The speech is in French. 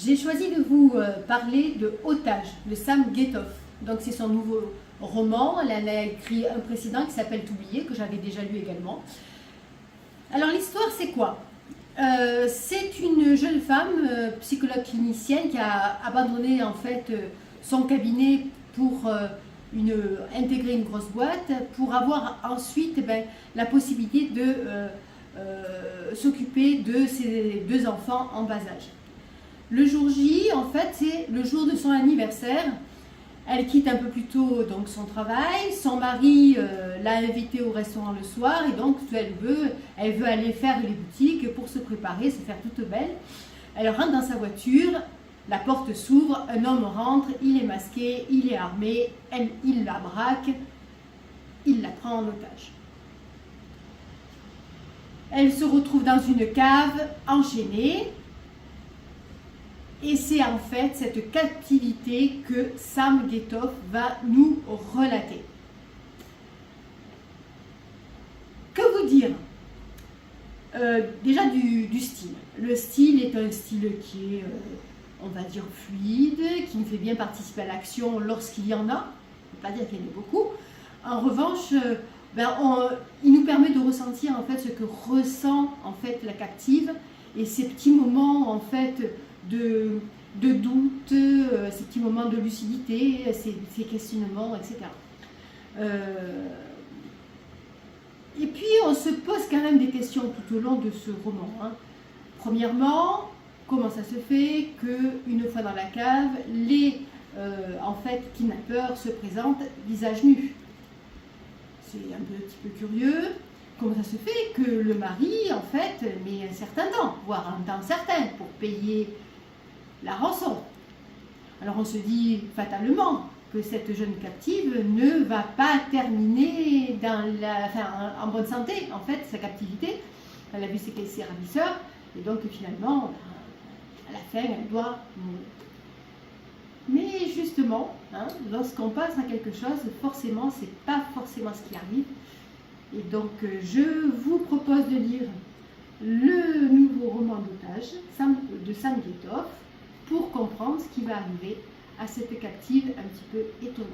J'ai choisi de vous parler de Otage de Sam Guetoff. Donc c'est son nouveau roman. Elle a écrit un précédent qui s'appelle T'oublier, que j'avais déjà lu également. Alors l'histoire c'est quoi? C'est une jeune femme, psychologue clinicienne, qui a abandonné en fait son cabinet pour intégrer une grosse boîte, pour avoir ensuite la possibilité de s'occuper de ses deux enfants en bas âge. Le jour J, en fait, c'est le jour de son anniversaire. Elle quitte un peu plus tôt donc, son travail. Son mari l'a invitée au restaurant le soir et donc elle veut aller faire les boutiques pour se préparer, se faire toute belle. Elle rentre dans sa voiture, la porte s'ouvre, un homme rentre, il est masqué, il est armé, il la braque, il la prend en otage. Elle se retrouve dans une cave, enchaînée. Et c'est en fait cette captivité que Sam Guetoff va nous relater. Que vous dire? Déjà du style. Le style est un style qui est, on va dire, fluide, qui nous fait bien participer à l'action lorsqu'il y en a. On ne peut pas dire qu'il y en ait beaucoup. En revanche, il nous permet de ressentir en fait ce que ressent en fait la captive et ces petits moments en fait de doute, ces petits moments de lucidité, ces questionnements, etc. Et puis on se pose quand même des questions tout au long de ce roman. Premièrement, comment ça se fait qu'une fois dans la cave, les kidnappeurs se présentent visage nu? C'est un petit peu curieux. Comment ça se fait que le mari, en fait, met un certain temps, voire un temps certain, pour payer la rançon? Alors on se dit fatalement que cette jeune captive ne va pas terminer en bonne santé, en fait, sa captivité. Elle a vu ses ravisseurs, et donc finalement, à la fin, elle doit mourir. Mais justement, lorsqu'on passe à quelque chose, forcément, c'est pas forcément ce qui arrive. Et donc, je vous propose de lire le nouveau roman d'Otage de Sam Guetoff pour comprendre ce qui va arriver à cette captive un petit peu étonnante.